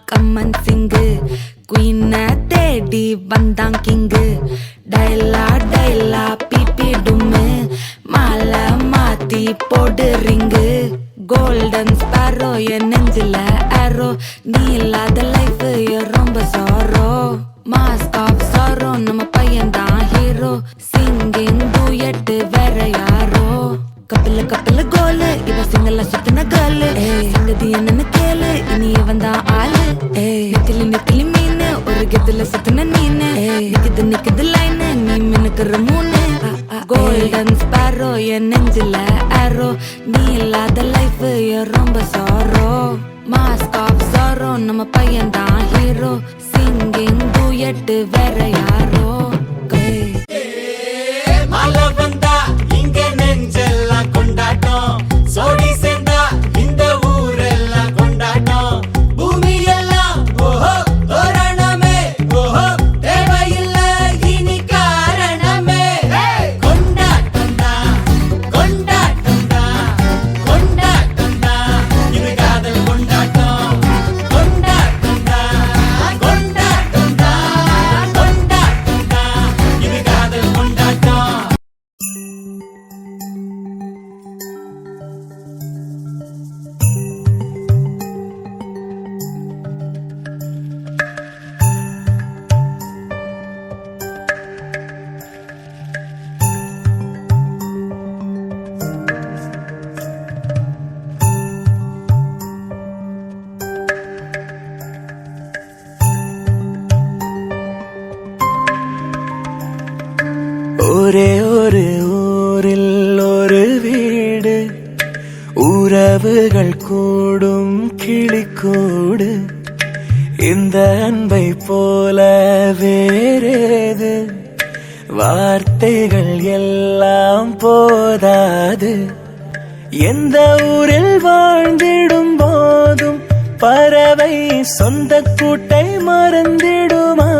கம்மன் சிங்கு குயின தேடி வந்தான் king டைலா டைலா BP டும்மு மாலை மாத்தி போடு ரிங்கு கோல்டன் ஸ்பாரோ என் நெஞ்சில ஆரோ நீ இல்லாத லைஃப் ரொம்ப சாரோ மாஸ்க் ஆஃப் சாரோ நம்ம பையன் தான் ஹீரோ சிங்கிங் டூயட் வேற யாரோ கப்பல கப்பல கோலு இவ சிங்கல்ல சுத்தின கேளு சங்கதி என்னன்னு கேளு இனி இவன் தான் ஆளு நெத்திலி நெத்திலி மீனு ஒரு கெத்துல சுத்தின நீனு நிக்குது நிக்குது லைனு நீ மினுக்குற மூணு கோல்டன் ஸ்பாரோ என் நெஞ்சில ஆரோ நீ இல்லாத லைஃப் ரொம்ப சாரோ மாஸ்க் ஆஃப் சாரோ நம்ம பையன் தான் ஹீரோ சிங்கிங் டூயட் வேற யாரோ சோடி சேர்ந்தா இந்த ஊரெல்லாம் கொண்டாட்டம் பூமி எல்லாம் ஓஹோ தோரணமே ஓஹோ தேவையில்ல இனி காரணமே கொண்டாட்டம் தான் கொண்டாட்டம் தான் கொண்டாட்டம் தான் இது காதல் கொண்டாட்டம் கொண்டாட்டம் தான் கொண்டாட்டம் தான் கொண்டாட்டம் தான் இது காதல் கொண்டாட்டம். ஒரே ஒரு ஊரில் ஒரு வீடு உறவுகள் கூடும் கிளிக்கூடு இந்த அன்பை போல வேறேது வார்த்தைகள் எல்லாம் போதாது எந்த ஊரில் வாழ்ந்திடும் போதும் பறவை சொந்த கூட்டை மறந்திடுமா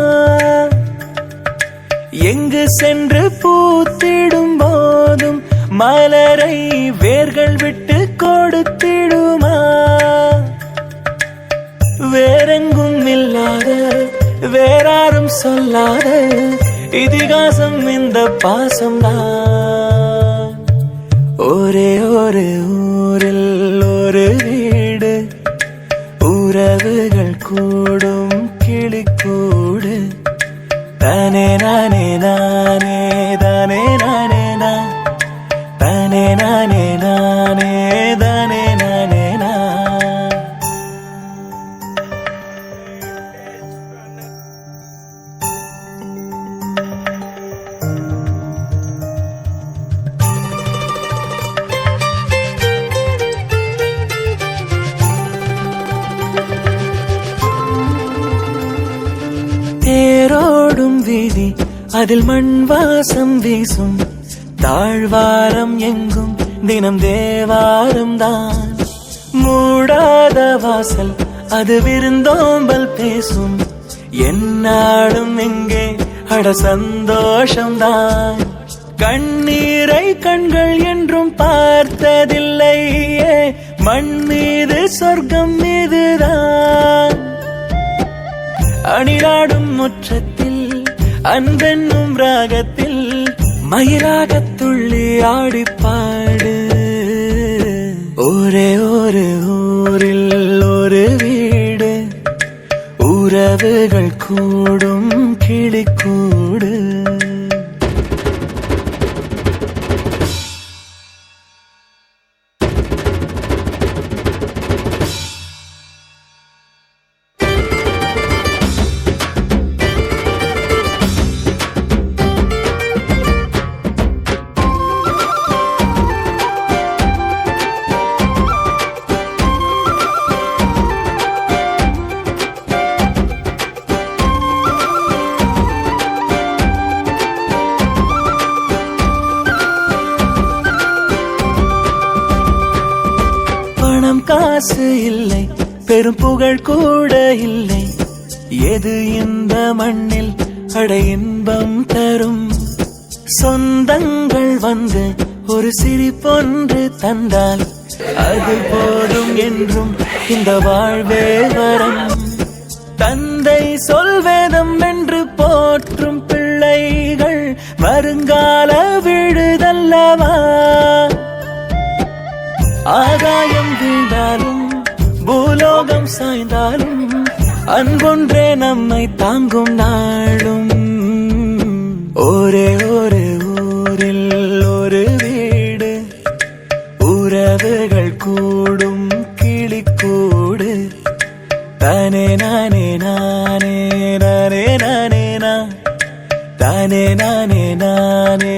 எங்கு சென்று பூத்திடும் போதும் மலரை வேர்கள் விட்டு கொடுத்திடுமா வேறெங்கும் இல்லாத வேறாரும் சொல்லாத இதிகாசம் இந்த பாசம்தான். ஒரே ஒரு ஊரில் ஒரு வீடு, உறவுகள் கூடும் கிளிக்கூடு. தானே நானே நானே தானே நானே நான், தானே நானே நானே தானே நானே நான். தேரோடும் வீதி அதில் மண் வாசம் வீசும், தாழ்வாரம் எங்கும் தினம் தேவாரம் தான். மூடாத வாசல் அது விருந்தோம்பல் பேசும், என்னாலும் எங்கே அட சந்தோஷம்தான். கண்ணீரை கண்கள் என்றும் பார்த்ததில்லையே, மண் மீது சொர்க்கம் மீதுதான். அணிலாடும் முற்றத்தில் அன்பென்னும் ராகத்தில் மயிலாகத் துள்ளி ஆடிப்பாடு. ஒரே ஒரு ஊரில் ஒரு வீடு, உறவுகள் கூடும் கிளிக்கூடு. காசு இல்லை, பெரும் புகழ் கூட இல்லை, எது இந்த மண்ணில் அட இன்பம் தரும். சொந்தங்கள் வந்து ஒரு சிரிப்பொன்று தந்தால் அது போதும் என்றும் இந்த வாழ்வே வரம். தந்தை சொல்வேதம் என்று போற்றும் பிள்ளைகள் வருங்கால விழுதல்லவா. ஆகாயம் வீழ்ந்தாலும் பூலோகம் சாய்ந்தாலும் அன்பொன்றே நம்மை தாங்கும் நாளும். ஒரே ஒரு ஊரில் ஒரு வீடு, உறவுகள் கூடும் கிளிக்கூடு. தானே நானே நானே நானே நானே நான், தானே நானே நானே